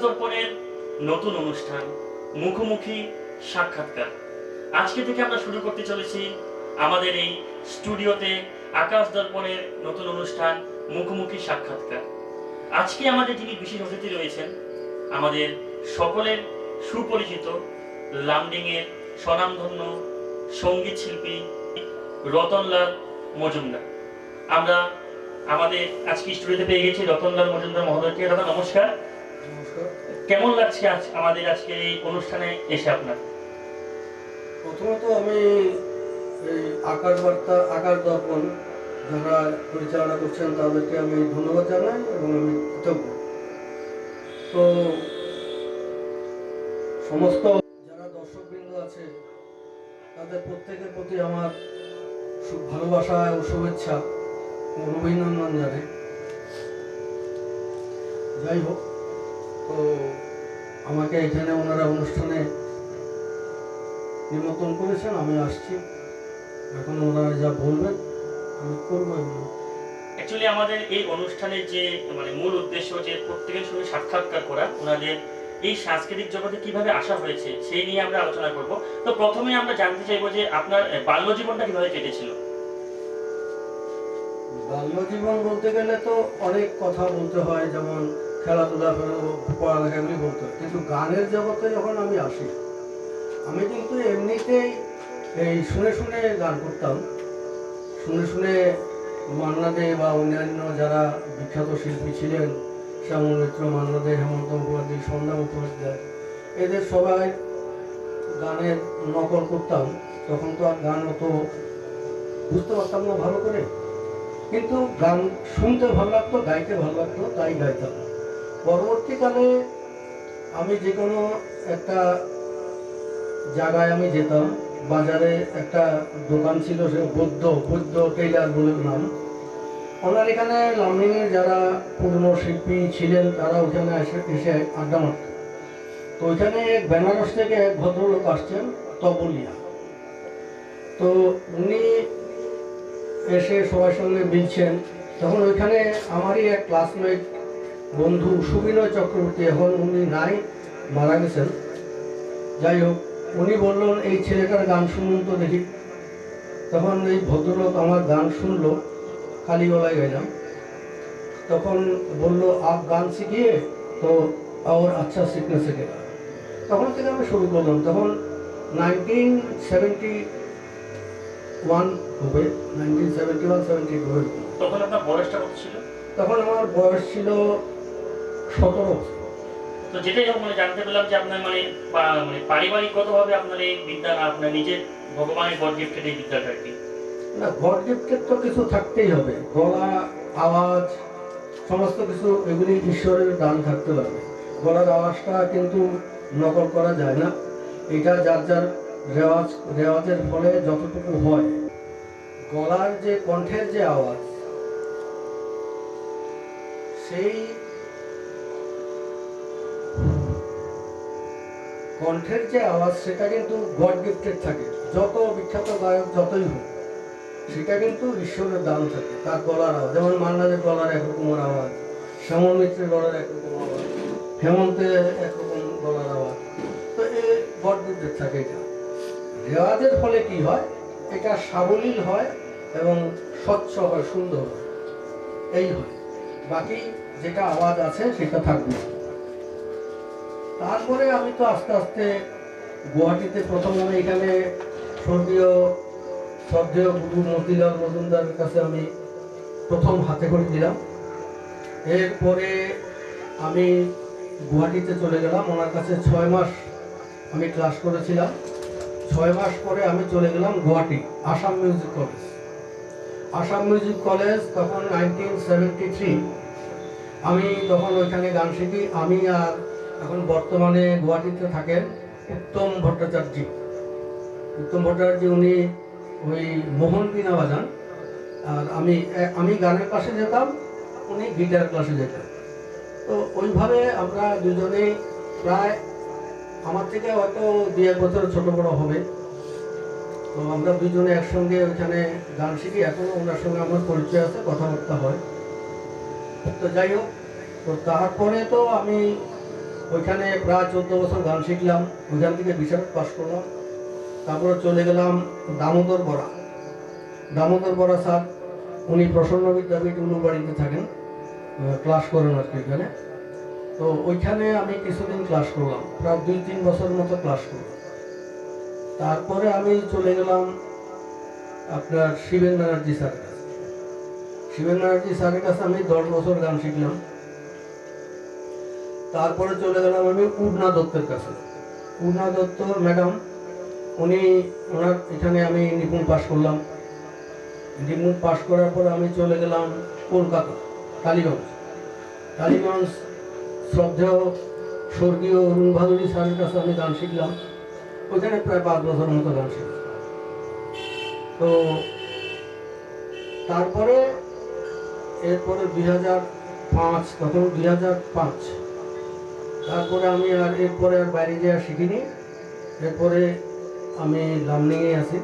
দর্পণের নতুন অনুষ্ঠান মুখোমুখি সাক্ষাৎকার। আজকে থেকে আমরা শুরু করতে চলেছি আমাদের এই স্টুডিওতে আকাশ দর্পণের নতুন অনুষ্ঠান মুখোমুখি সাক্ষাৎকার। আজকে আমাদের যিনি বিশেষ অতিথি রয়েছেন আমাদের সকলের সুপরিচিত লামডিংয়ের স্বনামধন্য সঙ্গীত শিল্পী রতনলাল মজুমদার। আমরা আমাদের আজকে স্টুডিওতে পেয়ে গেছি রতনলাল মজুমদার মহোদয়কে। দাদা নমস্কার। নমস্কার। কেমন লাগছে আমাদের আজকে এই অনুষ্ঠানে এসে আপনার? প্রথমত আমি এই আকাশ দর্পণ যারা পরিচালনা করছেন তাদেরকে আমি ধন্যবাদ জানাই এবং আমি কৃতজ্ঞ। তো সমস্ত যারা দর্শকবৃন্দ আছে তাদের প্রত্যেকের প্রতি আমার ভালোবাসা ও শুভেচ্ছা ও অভিনন্দন জানাই। যাই হোক, তো আমাকে এখানে ওনারা অনুষ্ঠানে নিমন্ত্রণ করেছেন, আমি আসছি। এখন ওনারা যা বলবেন আমি করবো। অ্যাকচুয়ালি আমাদের এই অনুষ্ঠানের যে মূল উদ্দেশ্য যে প্রত্যেকের সঙ্গে সাক্ষাৎকার করা, ওনাদের এই সাংস্কৃতিক জগতে কিভাবে আসা হয়েছে সেই নিয়ে আমরা আলোচনা করব। তো প্রথমে আমরা জানতে চাইবো যে আপনার বাল্য জীবনটা কিভাবে কেটেছিল? বাল্য জীবন বলতে গেলে তো অনেক কথা বলতে হয়, যেমন খেলাধুলা, পড়ালেখাগুলি বলতে হয়, কিন্তু গানের জগতে যখন আমি আসি, আমি কিন্তু এমনিতেই এই শুনে শুনে গান করতাম। শুনে শুনে মান্না দে বা অন্যান্য যারা বিখ্যাত শিল্পী ছিলেন, শ্যামল মিত্র, মান্না দে, হেমন্ত মুখোপাধ্যায়, সন্ধ্যা মুখোপাধ্যায়, এদের সবাই গানের নকল করতাম। তখন তো আর গান অত বুঝতে পারতাম না ভালো করে, কিন্তু গান শুনতে ভালো লাগতো, গাইতে ভালো লাগতো, তাই গাইতাম। পরবর্তীকালে আমি যে কোনো একটা জায়গায় আমি যেতাম, বাজারে একটা দোকান ছিল, সে বৈদ্য টেইলার বলে নাম। ওনার এখানে লামডিংয়ের যারা পুরনো শিল্পী ছিলেন তারা ওখানে এসে আড্ডা মারত। তো ওইখানে বেনারস থেকে এক ভদ্রলোক আসছেন, তপলিয়া। তো উনি এসে সবার সঙ্গে মিলছেন। তখন ওইখানে আমারই এক ক্লাসমেট বন্ধু সুবিনয় চক্রবর্তী, এখন উনি নাই, মারা গেছেন। যাই হোক, উনি বললেন এই ছেলেটার গান শুনুন তো দেখি। তখন এই ভদ্রলোক আমার গান শুনলো, খালি গলায় গাইলাম। তখন বললো আপ গান শিখিয়ে তো আর আচ্ছা শিখনে শিখেগা। তখন থেকে আমি শুরু করলাম। তখন 1971 হবে, 1971-72 হবে। তখন আপনার বয়সটা কত ছিল? তখন আমার বয়স ছিল 17। তো যেটাই হোক, জানতে পেলাম যে আপনার পারিবারিকগতভাবে আপনার এই বিদ্যা না, আপনার নিজের ভগবানের গড গিফটেড এই বিদ্যাটা আর কি। না, গড গিফটেড তো কিছু থাকতেই হবে, গলা, আওয়াজ, সমস্ত কিছু এগুলি ঈশ্বরের দান থাকতে পারবে। গলার আওয়াজটা কিন্তু নকল করা যায় না, এটা যার যার রেওয়াজের ফলে যতটুকু হয়। গলার যে কণ্ঠের যে আওয়াজ, সেই কণ্ঠের যে আওয়াজ সেটা কিন্তু গড গিফটেড থাকে। যত বিখ্যাত গায়ক যতই হোক, সেটা কিন্তু ঈশ্বরের দান থাকে। তার গলার আওয়াজ, যেমন মান্নাদের গলার একরকমের আওয়াজ, শ্যামল মিত্রের গলার একরকম আওয়াজ, হেমন্তের একরকম গলার আওয়াজ। তো এই গড গিফটেড থাকে। এটা রেওয়াজের ফলে কি হয়, এটা সাবলীল হয় এবং স্বচ্ছ হয়, সুন্দর হয়, এই হয়। বাকি যেটা আওয়াজ আছে সেটা থাকবে। তারপরে আমি তো আস্তে আস্তে গুয়াহাটিতে, প্রথম আমি এখানে স্বর্গীয় শ্রদ্ধেয় গুরু মতিলাল মজুমদারের কাছে আমি প্রথম হাতে করে দিলাম। এরপরে আমি গুয়াহাটিতে চলে গেলাম, ওনার কাছে 6 মাস আমি ক্লাস করেছিলাম। 6 মাস পরে আমি চলে গেলাম Guwahati Assam music college. Assam music college তখন 1973। আমি তখন ওইখানে গান শিখি। আমি আর এখন বর্তমানে গুয়াহাটিতে থাকেন উত্তম ভট্টাচার্য। উনি ওই মোহন বীণা বাজান, আর আমি গানের ক্লাসে যেতাম, উনি গিটার ক্লাসে যেতেন। তো ওইভাবে আমরা দুজনেই প্রায়, আমার থেকে হয়তো 2-1 বছর ছোট বড় হবে। তো আমরা দুজনে একসঙ্গে ওইখানে গান শিখি। এখনো ওনার সঙ্গে আমার পরিচয় আছে, কথাবার্তা হয়। তো যাই হোক, তো তারপরে তো আমি ওইখানে প্রায় 14 বছর গান শিখলাম, ওইখান থেকে বিশারদ পাশ করলাম। তারপরে চলে গেলাম দামোদর বরা। দামোদর বরা স্যার, উনি প্রসন্ন বিদ্যাপীঠ উলুবাড়িতে থাকেন, ক্লাস করেন আর কি ওইখানে। তো ওইখানে আমি কিছুদিন ক্লাস করলাম, প্রায় 2-3 বছর মতো ক্লাস করলাম। তারপরে আমি চলে গেলাম আপনার শিবেন ব্যানার্জি স্যারের কাছে। শিবেন ব্যানার্জি স্যারের কাছে আমি 10 বছর গান শিখলাম। তারপরে চলে গেলাম আমি পূর্ণা দত্তের কাছে। পূর্ণা দত্ত ম্যাডাম, ওনার এখানে আমি নিপুণ পাশ করলাম। নিপুণ পাশ করার পর আমি চলে গেলাম কলকাতা, টালিগঞ্জ শ্রদ্ধেয় স্বর্গীয় অরুণ ভাদুরী স্যারের কাছে আমি গান শিখলাম। ওইখানে প্রায় 5 বছর মতো গান শিখলাম। তো তারপরে এরপরে 2005, তখন 2005, তারপরে আমি এরপরে আর বাইরে যাওয়া শিখিনি। এরপরে আমি লার্নিংয়ে আছি।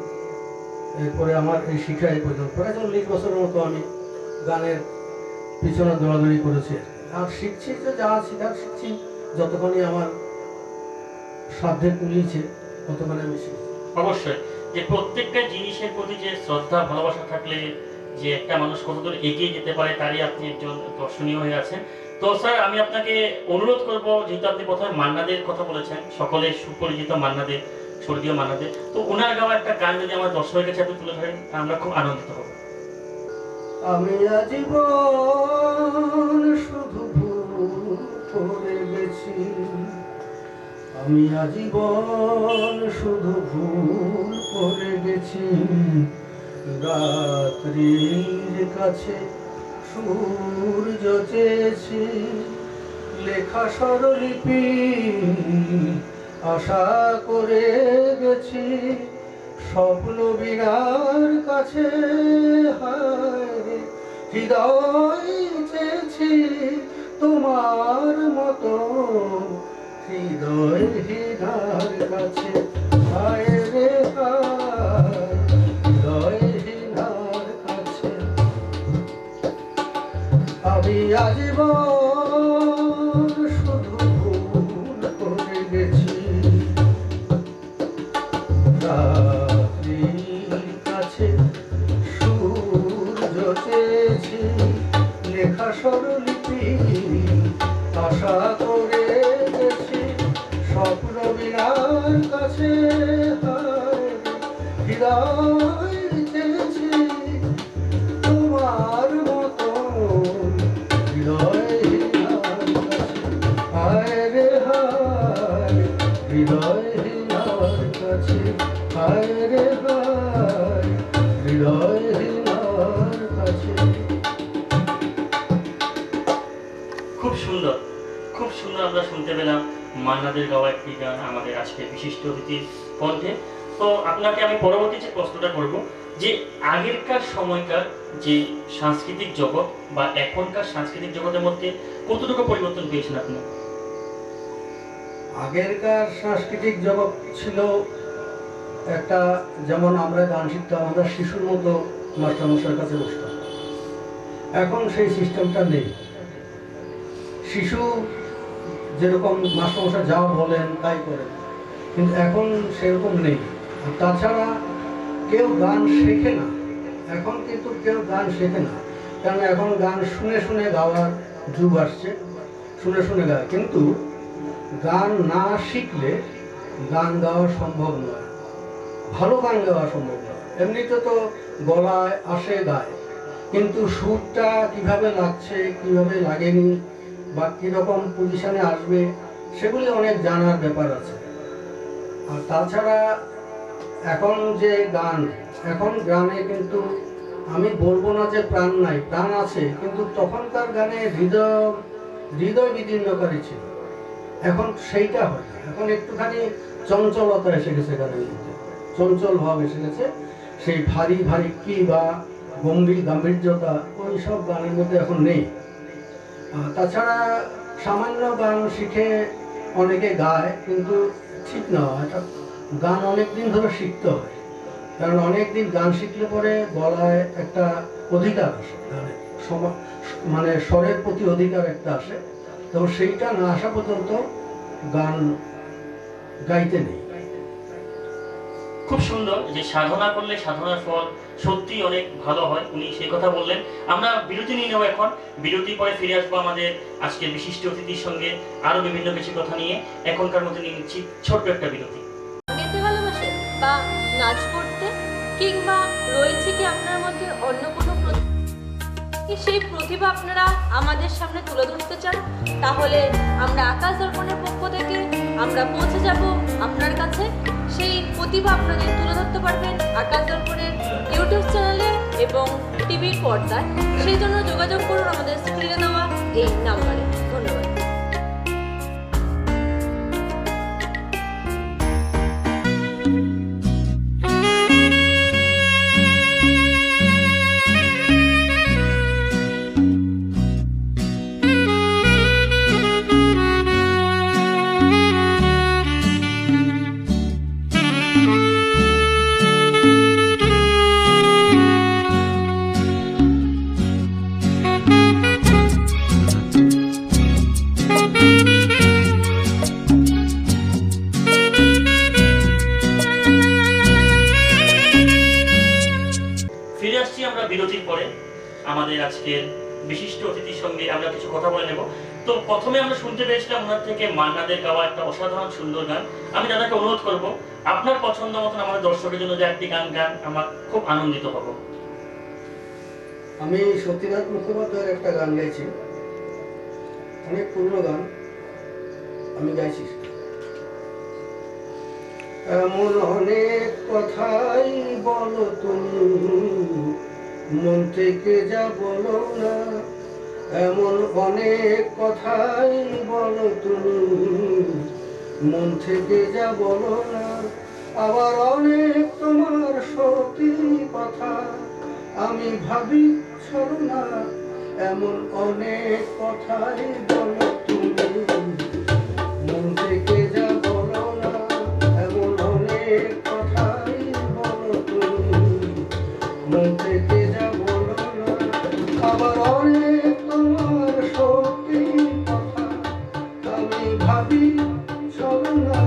এরপরে আমার এই শিক্ষা এই পর্যন্ত প্রায় 40 বছরের মতো আমি গানের পিছনে দৌড়াদৌড়ি করেছি। আর শিখছি, যে যা শেখার শিখছি, যতক্ষণই আমার সাধ্যে কুলিয়েছে ততক্ষণে আমি শিখছি। অবশ্যই, যে প্রত্যেকটা জিনিসের প্রতি যে শ্রদ্ধা ভালোবাসা থাকলে যে একটা মানুষ কতদূর এগিয়ে যেতে পারে, তারই আপনি একজন দর্শনীয় হয়ে আছেন। তো স্যার, আমি আপনাকে অনুরোধ করব, যেহেতু আপনি প্রথমে মান্নাদের কথা বলেছেন, সকলের সুপরিচিত মান্নাদের, স্বর্গীয় মান্নাদের, তো ওনার গাওয়া একটা গান যদি আমার দর্শকের কাছে আপনি তুলে ধরেন, আমরা খুব আনন্দিত হব। আমি আজীবন শুধু ভুল করে গেছি, আমি আজীবন শুধু ভুল করে গেছি। রাত্রির কাছে সূর্য চেয়েছি, লেখা স্বরলিপি আশা করে গেছি। স্বপ্ন বীণার কাছে হায় হৃদয় চেয়েছি, তোমার মতো হৃদয় হীনার কাছে হায় রে হায়, হৃদয় হীনার কাছে। আমি আজীবন শুধু ভুল করে গেছি, রাত্রির কাছে সূর্য চেয়েছি, লেখা স্বরলিপি আশা করে গেছি। স্বপ্ন বীণার কাছে হায় হৃদয় চেয়েছি, তোমার মতো হৃদয় হীনার কাছে হায় রে হায়, হৃদয় হীনার কাছে হায় রে হায়, হৃদয় হীনার কাছে। খুব সুন্দর, খুব সুন্দর আমরা শুনতে পেলাম মান্নাদের গাওয়া একটি গান আমাদের আজকের বিশিষ্ট অতিথির কণ্ঠে। তো আপনাকে আমি পরবর্তী যে প্রশ্নটা করব, যে আগেরকার সময়কার যে সাংস্কৃতিক জগৎ বা এখনকার সাংস্কৃতিক জগতের মধ্যে কতটুকু পরিবর্তন পেয়েছেন আপনি? আগেরকার সাংস্কৃতিক জগৎ ছিল একটা, যেমন আমরা গান শিখতাম, আমরা শিশুর মতো মাস্টারমশাইয়ের কাছে বসতাম। এখন সেই সিস্টেমটা নেই। শিশু যেরকম মাস্টারমশাই যা বলেন তাই করেন, কিন্তু এখন সেরকম নেই। আর তাছাড়া কেউ গান শেখে না, এখন কিন্তু কেউ গান শেখে না, কারণ এখন গান শুনে শুনে গাওয়ার যুগ আসছে, শুনে শুনে গায়। কিন্তু গান না শিখলে গান গাওয়া সম্ভব নয়, ভালো গান গাওয়া সম্ভব নয়। এমনিতে তো গলায় আসে গায়, কিন্তু সুরটা কিভাবে লাগছে, কিভাবে লাগেনি, বা কীরকম পজিশনে আসবে, সেগুলি অনেক জানার ব্যাপার আছে। আর তাছাড়া এখন যে গান, এখন গানে কিন্তু আমি বলবো না যে প্রাণ নাই, প্রাণ আছে, কিন্তু তখনকার গানে হৃদয় বিদীর্ণকারী ছিল। এখন সেইটা হয় না, এখন একটুখানি চঞ্চলতা এসে গেছে গানের মধ্যে, চঞ্চল ভাব এসে গেছে। সেই ভারী ভারী কি বা গাম্ভীর্যতা ওই সব গানের মধ্যে এখন নেই। তাছাড়া সামান্য গান শিখে অনেকে গায়, কিন্তু ঠিক না, এটা গান অনেক দিন ধরে শিখতে হয়। কারণ অনেক দিন গান শিখলে পরে গলায় একটা অধিকার আসে, গানের মানে স্বরের প্রতি অধিকার একটা আসে। তো সেইটা না আসা পর্যন্ত গান গাইতে নেই। খুব সুন্দর যে সাধনা করলে সাধনার ফল সত্যি অনেক ভালো হয়, উনি সেই কথা বললেন। আমরা বিরতি নিয়ে নেব এখন, বিরতি পরে ফিরে আসবো আমাদের আজকের বিশিষ্ট অতিথির সঙ্গে আরো বিভিন্ন কিছু কথা নিয়ে। এখনকার মধ্যে নিয়ে নিচ্ছি ছোট্ট একটা বিরতি। গাইতে ভালোবাসেন বা নাচ করতে, কিংবা রয়েছে কি আপনার মধ্যে অন্য কোনো সেই প্রতিভা আপনারা আমাদের সামনে তুলে ধরতে চান, তাহলে আমরা আকাশ দর্পণের পক্ষ থেকে আমরা পৌঁছে যাব আপনার কাছে। সেই প্রতিভা আপনাদের তুলে ধরতে পারবেন আকাশ দর্পণের ইউটিউব চ্যানেলে এবং টিভির পর্দায়। সেই জন্য যোগাযোগ করুন আমাদের স্ক্রিনে দেওয়া এই নাম্বারে। ধন্যবাদ। ফিরে আসছি আমরা বিরতির পরে। আমাদের আজকের বিশিষ্ট অতিথির সঙ্গে আমরা কিছু কথা বলে নেব। তো প্রথমে আমরা শুনতে পেয়েছিলাম ওনার থেকে মান্নাদের গাওয়া একটা অসাধারণ সুন্দর গান। আমি দাদাকে অনুরোধ করব আপনার পছন্দ মতন আমাদের দর্শকের জন্য যে একটি গান গান, আমার খুব আনন্দিত হব। আমি সত্যিনাথ মুখোপাধ্যায়ের একটা গান গাইছি, অনেক পুরনো গান, আমি গাইছি। এমন অনেক কথাই বলো তুমি, মন থেকে যা বলো না। এমন অনেক কথাই বলো তুমি, মন থেকে যা বলো না। আবার অনেক তোমার সত্যি কথা আমি ভাবি ছড়ো না। এমন অনেক কথাই বলো তুমি, মন থেকে যা বলো না। এমন অনেক কথাই বলো তুমি, মন থেকে যা বলো না। আবার অনেক তোমার সত্যি কথা আমি ভাবি ছড়ো না।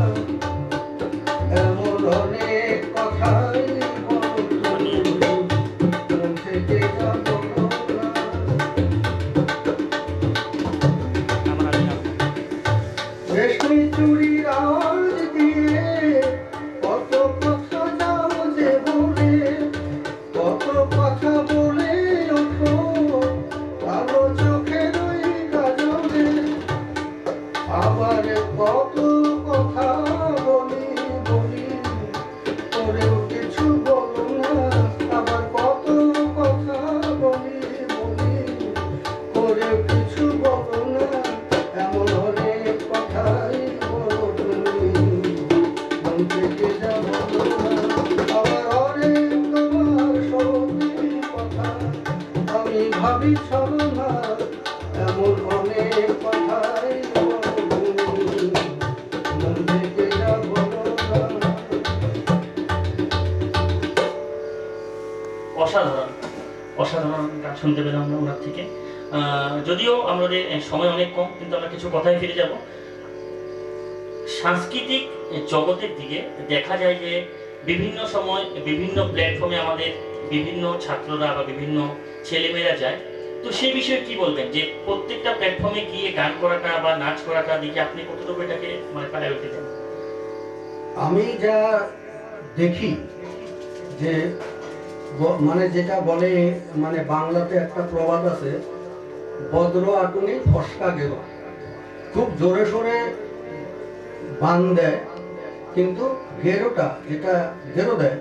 এমন অনেক কথাই বলো তুমি, মন থেকে যা বলো না। রেশমি চুড়ির আওয়াজ দিয়ে কত কথা যাও যে বলে, কত কথা বলে ওঠো কালো চোখের ওই কাজলে। আবার কত কথা বলি বলি, করেও কিছু বলো না। আবার কত কথা বলি বলি, করেও কিছু বলো না। এমন অনেক কথাই বলো তুমি, মন থেকে যা বলো না। আবার অনেক তোমার সত্যি কথা আমি ভাবি ছড়ো না। এমন অনেক কথাই বলো তুমি, মন থেকে যা বলো না। অসাধারণ অসাধারণ গান শুনতে পেলাম আমরা ওনার থেকে। যদিও আমাদের সময় অনেক কম, কিন্তু আমরা কিছু কথায় ফিরে যাব। সাংস্কৃতিক জগতের দিকে দেখা যায় যে বিভিন্ন সময় বিভিন্ন প্ল্যাটফর্মে আমাদের বিভিন্ন ছাত্ররা বা বিভিন্ন ছেলেমেয়েরা যায়। তো সেই বিষয়ে কি বলবেন, যে প্রত্যেকটা প্ল্যাটফর্মে গিয়ে গান করাটা বা নাচ করাটা দিকে আপনি কতটুকু এটাকে মানে প্রায়োরিটি দেন? আমি যা দেখি যে মানে যেটা বলে, মানে বাংলাতে একটা প্রবাদ আছে, বদ্র আটুনি ফসকা গেল। খুব জোরে সোরে বান দেয়, কিন্তু গেরোটা যেটা গেরো দেয়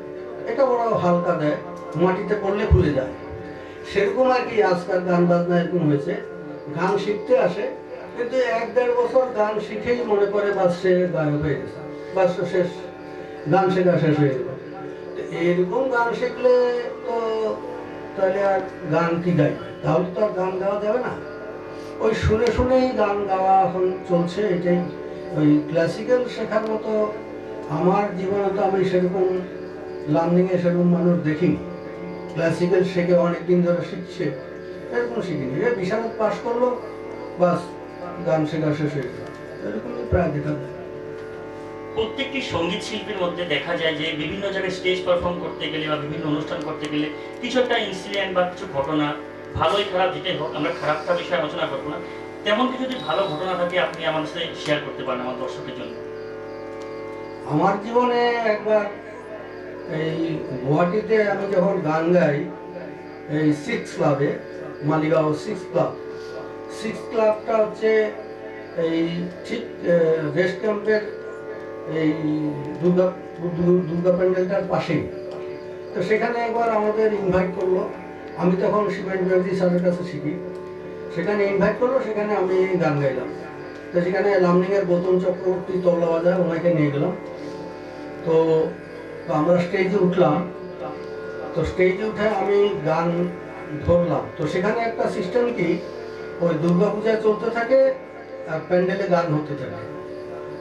এটা বড় হালকা দেয়, মাটিতে পড়লে খুলে যায়। সেরকম আর কি আজকাল গান বাজনা এরকম হয়েছে। গান শিখতে আসে, কিন্তু 1-1.5 বছর গান শিখেই মনে করে বাস সে গায়ক হয়ে গেছে, বাস শেষ, গান শেখা শেষ হয়ে গেল। এরকম গান শিখলে তো তাহলে আর গান কি গাইবে? তাহলে তো আর গান গাওয়া যাবে না। ওই শুনে শুনেই গান গাওয়া এখন চলছে, এটাই। ওই ক্লাসিক্যাল শেখার মতো আমার জীবনে তো আমি সেরকম লার্নিংয়ে সেরকম মানুষ দেখিনি। ক্লাসিক্যাল শেখে অনেকদিন ধরে শিখছে, এরকম শিখিনি। বিশারদ পাশ করলো, বাস গান শেখা শেষ হয়ে গেল। এরকমই প্রায় দেখা যায়। প্রত্যেকটি সঙ্গীত শিল্পীর মধ্যে দেখা যায় যে বিভিন্ন জায়গায় স্টেজ পারফর্ম করতে গেলে বা বিভিন্ন অনুষ্ঠান করতে গেলে কিছু একটা ইনসিডেন্ট বা কিছু ঘটনা, ভালোই খারাপ যেটাই হোক, আমরা খারাপটা বিষয়ে আলোচনা করবো না, তেমন কিছু যদি ভালো ঘটনা থাকে আপনি আমাদের সাথে শেয়ার করতে পারেন আমার দর্শকের জন্য। আমার জীবনে একবার এই গুয়াহাটিতে আমি যখন গান গাই, এই সিক্স ক্লাবে, মালিগাঁও সিক্স ক্লাবটা হচ্ছে এই ঠিক রেস্ট ক্যাম্পের এই দুর্গা প্যান্ডেলটার পাশেই। তো সেখানে একবার আমাদের ইনভাইট করলো, আমি তখন শিবেন ব্যানার্জি স্যারের কাছে শিখি, সেখানে ইনভাইট করলো, সেখানে আমি গান গাইলাম। তো সেখানে লামডিংয়ের গৌতম চক্রবর্তী তবলা বাজায়, ওনাকে নিয়ে গেলাম। তো আমরা স্টেজে উঠলাম, তো স্টেজে উঠে আমি গান ধরলাম। তো সেখানে একটা সিস্টেম কি, ওই দুর্গাপূজায় চলতে থাকে আর প্যান্ডেলে গান হতে থাকে।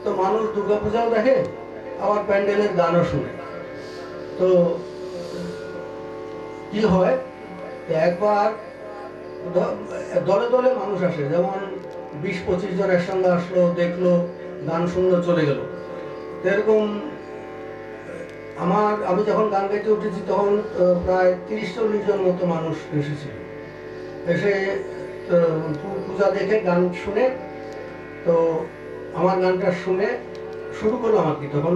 তো মানুষ দুর্গাপূজাও দেখে আবার প্যান্ডেলের গানও শুনে। তো কি হয়, একবার দলে দলে মানুষ আসে, যেমন 20-25 জন একসঙ্গে আসলো, দেখলো, গান শুনলো, চলে গেল। এরকম আমি যখন গান গাইতে উঠেছি তখন প্রায় 30-40 জন মতো মানুষ এসেছিল, এসে পূজা দেখে গান শুনে, তো আমার গানটা শুনে শুরু করলাম আর কি। তখন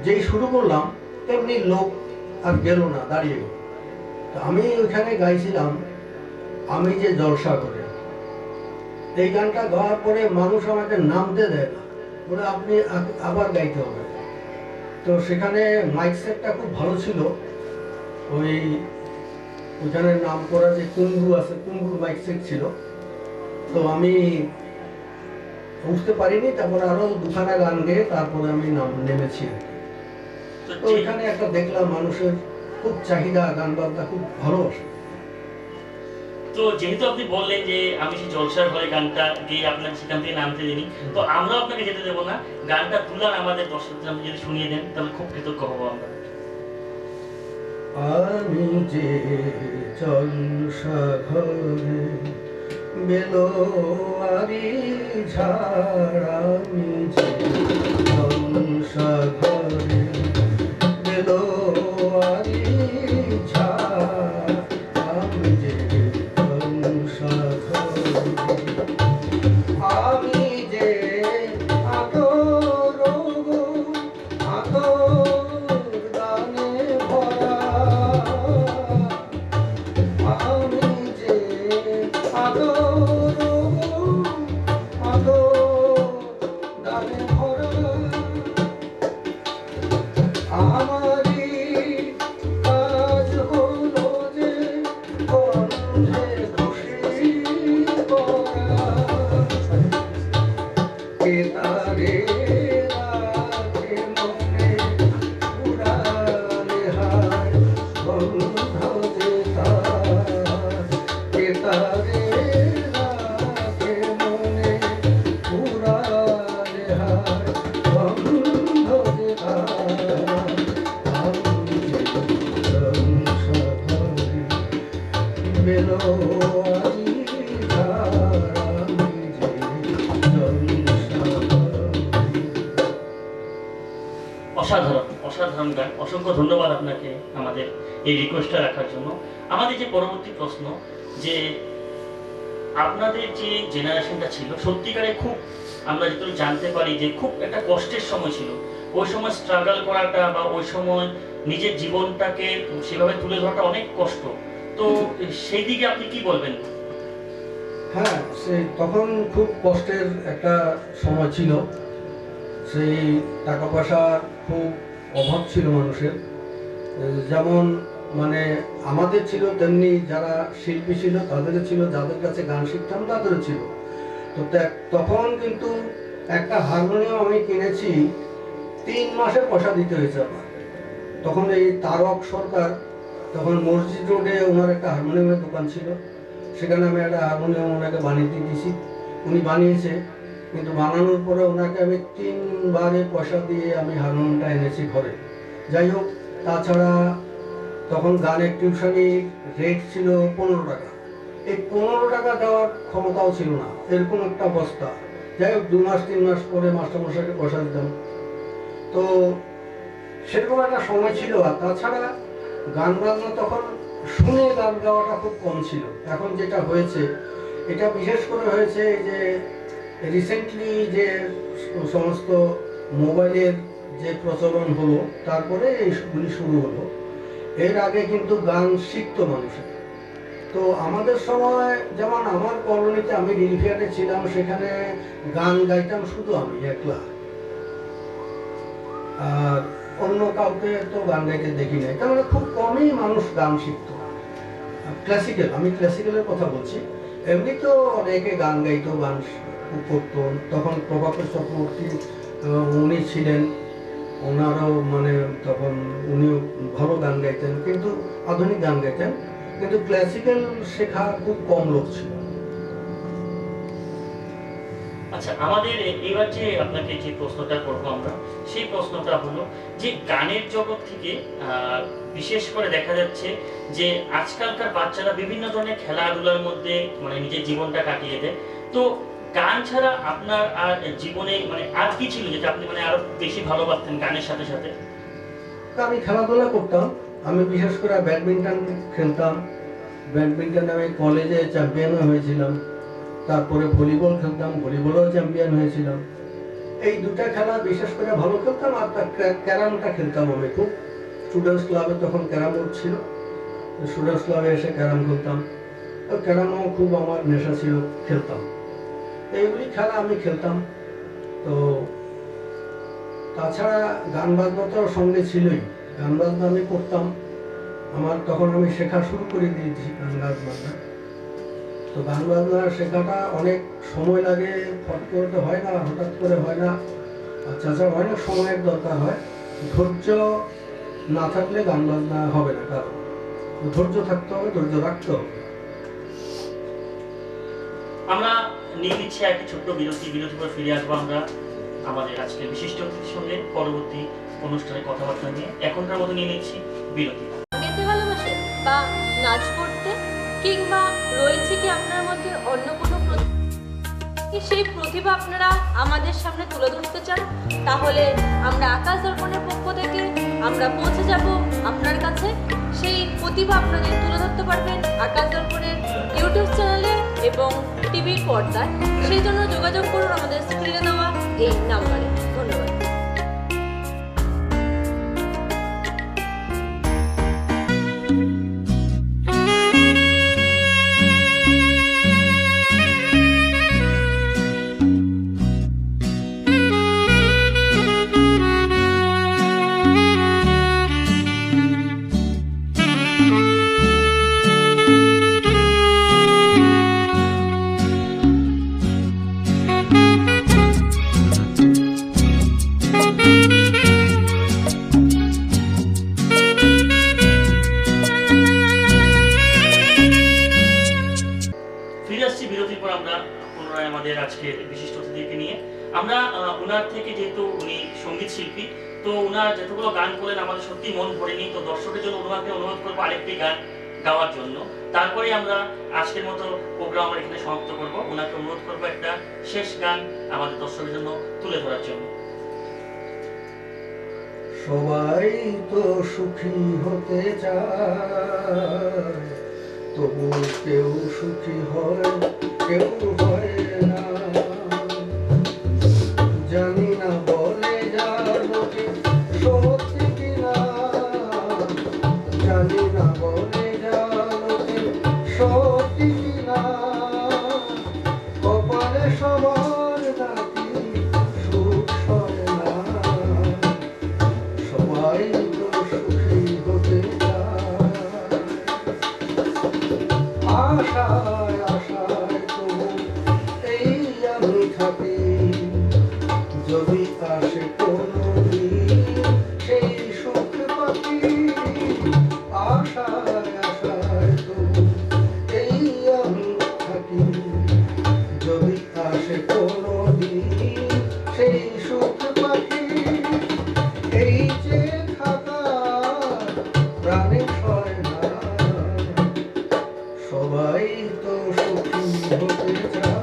যেই শুরু করলাম তেমনি লোক আর গেল না, দাঁড়িয়ে গেল। তো আমি ওইখানে গাইছিলাম আমি যে জলসা করে। এই গানটা গাওয়ার পরে মানুষ আমাকে নামতে দেয় না, বলে আপনি আবার গাইতে হবে। তো সেখানে মাইক সেটটা খুব ভালো ছিল, ওইখানে নাম করা যে কুঙ্গু আছে, কুঙ্গুর মাইক সেট ছিল। তো আমি উঠতে পারিনি, তারপরে আরো দুখানা গান গেয়ে তারপরে আমি নেমেছি। তো ওইখানে একটা দেখলাম মানুষের খুব চাহিদা, গান বাজনা খুব ভালোবাসে। তো যেহেতু আপনি বললেন যে আমি সেই জলসার ঘরে গানটা গিয়ে আপনাকে সেখান থেকে নামতে দিইনি, তো আমরা আপনাকে যেতে দেবো না, গানটা তুলার আমাদের দর্শকদের আপনি যদি শুনিয়ে দেন তাহলে খুব কৃতজ্ঞ হবো আমরা। আমি যে জলসা ঘরে বেলোয়ারি ঝাড়, আমি যে জলসা ঘরে বেলোয়ারি ঝাড়, আমি যে জলসা ঘরে, আমি যে আদর গো আদর গানে ভরা, আমি যে আদর গো আদর গানে ভরা, আমারই কাজ হলো যে কণ্ঠে খুশি করা, কে তারে রাখে মনে উড়ালে হায় বন্ধ যে তার, কে তারে রাখে মনে উড়ালে হায় বন্ধ যে তার, আমি যে জলসা ঘরে বেলোয়ারি ঝাড়, আমি যে জলসা ঘরে। অসাধারণ অসাধারণ গান, অসংখ্য ধন্যবাদ আপনাকে আমাদের এই রিকোয়েস্টটা রাখার জন্য। আমাদের যে পরবর্তী প্রশ্ন, যে আপনাদের যে জেনারেশনটা ছিল সত্যিকারে খুব, আমরা যেটুকু জানতে পারি যে খুব একটা কষ্টের সময় ছিল, ওই সময় স্ট্রাগল করাটা বা ওই সময় নিজের জীবনটাকে সেভাবে তুলে ধরাটা অনেক কষ্ট। তো সেই দিকে আপনি কি বলবেন? হ্যাঁ, তখন খুব কষ্টের একটা সময় ছিল। সেই টাকা পয়সার খুব অভাব ছিল মানুষের, যেমন মানে আমাদের ছিল তেমনি যারা শিল্পী ছিল তাদেরও ছিল, যাদের কাছে গান শিখতাম তাদেরও ছিল। তো তখন কিন্তু একটা হারমোনিয়াম আমি কিনেছি 3 মাসের পয়সা দিতে হয়েছে আমার। তখন এই তারক সরকার, তখন মসজিদ রোডে ওনার একটা হারমোনিয়ামের দোকান ছিল, সেখানে আমি একটা হারমোনিয়াম ওনাকে বানিয়ে দিয়েছি, উনি বানিয়েছে। কিন্তু বানানোর পরে ওনাকে আমি 3 বারে পয়সা দিয়ে আমি হারমোনিয়ামটা এনেছি ঘরে। যাই হোক, তাছাড়া তখন গানের টিউশনি রেট ছিল 15 টাকা। এই 15 টাকা দেওয়ার ক্ষমতাও ছিল না, এরকম একটা অবস্থা। যাই হোক 2 মাস 3 মাস পরে মাস্টারমশাইকে পয়সা দিতাম। তো সেরকম একটা সময় ছিল। আর তাছাড়া গান বাজনা তখন শুনে গান গাওয়াটা খুব কম ছিল। এখন যেটা হয়েছে, এটা বিশেষ করে হয়েছে এই যে রিসেন্টলি যে সমস্ত মোবাইলের যে প্রচলন হলো, তারপরে এইগুলি শুরু হলো। এর আগে কিন্তু গান শিখতো মানুষের। তো আমাদের সময় যেমন আমার কলোনিতে, আমি রিলিফিয়ারে ছিলাম, সেখানে গান গাইতাম শুধু আমি একলা, আর অন্য কাউকে তো গান গাইতে দেখি নাই। তার মানে খুব কমই মানুষ গান শিখতো। ক্লাসিক্যাল, আমি ক্লাসিক্যালের কথা বলছি। এমনি তো অনেকে গান গাইতো, গান করতো। তখন প্রভাকর চক্রবর্তী উনি ছিলেন, ওনারও মানে তখন উনিও ভালো গান গাইতেন, কিন্তু আধুনিক গান গাইতেন, কিন্তু ক্লাসিক্যাল শেখা খুব কম লোক ছিল। আচ্ছা, আমাদের এবার যে আপনাকে যে প্রশ্নটা করবো আমরা, সেই প্রশ্নটা হলো যে গানের জগৎ থেকে বিশেষ করে দেখা যাচ্ছে যে আজকালকার বাচ্চারা বিভিন্ন ধরনের খেলাধুলার মধ্যে মানে নিজের জীবনটা কাটিয়ে দেয়। তো গান ছাড়া আপনার আর জীবনে মানে আর কি ছিল যেটা আপনি মানে আরো বেশি ভালোবাসতেন গানের সাথে সাথে? আমি খেলাধুলা করতাম। আমি বিশেষ করে ব্যাডমিন্টন খেলতাম। ব্যাডমিন্টনে আমি কলেজে চ্যাম্পিয়নও হয়েছিলাম। তারপরে ভলিবল খেলতাম, ভলিবলেও চ্যাম্পিয়ন হয়েছিলাম। এই দুটা খেলা বিশেষ করে ভালো খেলতাম। আর ক্যারামটা খেলতাম আমি খুব। স্টুডেন্টস ক্লাবে তখন ক্যারাম বোর্ড ছিল, স্টুডেন্টস ক্লাবে এসে ক্যারাম খেলতাম। ক্যারামও খুব আমার নেশা ছিল, খেলতাম। এইগুলি খেলা আমি খেলতাম। তো তাছাড়া গান বাজনা তো সঙ্গে ছিলই। গান বাজনা আমি করতাম। আমার তখন আমি শেখা শুরু করে দিয়েছি গান বাজনা। তো গান বাজনা শেখাটা অনেক সময় লাগে, ফট করে তো হয় না, হঠাৎ করে হয় না। আর তাছাড়া অনেক সময়ের দরকার হয়। ধৈর্য না থাকলে গান বাজনা হবে না, কারণ ধৈর্য থাকতে হবে, ধৈর্য রাখতে হবে। আমরা নিয়ে নিচ্ছি একটি ছোট্ট বিরতির পর ফিরে আসবো আমরা আমাদের আজকের বিশিষ্ট অতিথির সঙ্গে পরবর্তী অনুষ্ঠানে কথাবার্তা নিয়ে। এখনকার মতো নিয়ে নিচ্ছি বিরতি। গাইতে ভালোবাসেন বা নাচ করতে, কিংবা রয়েছে কি আপনার মধ্যে অন্য কোনো সেই প্রতিভা আপনারা আমাদের সামনে তুলে ধরতে চান, তাহলে আমরা আকাশ দর্পণের পক্ষ থেকে আমরা পৌঁছে যাব আপনার কাছে। সেই প্রতিভা আপনাদের তুলে ধরতে পারবেন আকাশ দর্পণের ইউটিউব চ্যানেলে এবং টিভির পর্দায়। সেই জন্য যোগাযোগ করুন আমাদের স্ক্রিনে দেওয়া এই নাম্বারে। ধন্যবাদ। আজকের বিশিষ্ট অতিথিকে নিয়ে আমরা ওনার থেকে, যেহেতু উনি সঙ্গীত শিল্পী, তো ওনার যতগুলো গান করলেন আমাদের সত্যি মন ভরেনি। তো দর্শকের জন্য ওনাকে অনুরোধ করবো আরেকটি গান গাওয়ার জন্য। তারপরে আমরা আজকের মতো প্রোগ্রাম আমরা এখানে সমাপ্ত করব। ওনাকে অনুরোধ করবো একটা শেষ গান আমাদের দর্শকের জন্য তুলে ধরার জন্য। সবাই তো সুখী হতে চায়, তবু কেউ সুখী হয়, কেউ হয় না। জানি না বলে যাবো কি সত্যি কিনা, জানি না বলে যাবো কি সত্যি কিনা। কপালে সবার নাকি সুখ হয় না, সবাই তো সুখী হতে চায়। আশায় আশায় তো এই আমি থাকি, যদি আসে কোনো দিন সেই সুখ পাখি। আশায় আশায় তো এই আমি থাকি, যদি আসে কোনো দিন সেই সুখ পাখি। এই যে থাকা প্রাণে হয় না, সবাই তো সুখী হতে চায়।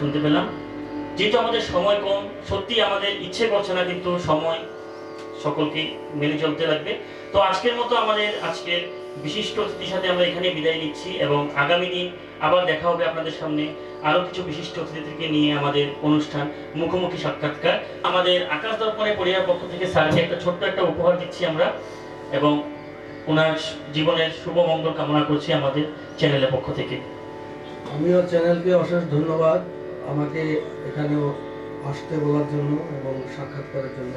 শুনতে পেলাম। যেহেতু আমাদের সময় কম, সত্যি আমাদের ইচ্ছে করছে না, কিন্তু সময় সকলকে মেনে চলতে লাগবে। তো আজকের মতো আমাদের আজকের বিশিষ্ট অতিথির সাথে আমরা এখানে বিদায় নিচ্ছি, এবং আগামী দিন আবার দেখা হবে আপনাদের সামনে আরো কিছু বিশিষ্ট অতিথিকে নিয়ে আমাদের অনুষ্ঠান মুখোমুখি সাক্ষাৎকার। আমাদের আকাশ দর্পণের পরিবারের পক্ষ থেকে স্যারকে একটা ছোট্ট একটা উপহার দিচ্ছি আমরা, এবং ওনার জীবনের শুভ মঙ্গল কামনা করছি আমাদের চ্যানেলের পক্ষ থেকে। আমিও চ্যানেলকে অশেষ ধন্যবাদ আমাকে এখানেও আসতে বলার জন্য এবং সাক্ষাৎ করার জন্য।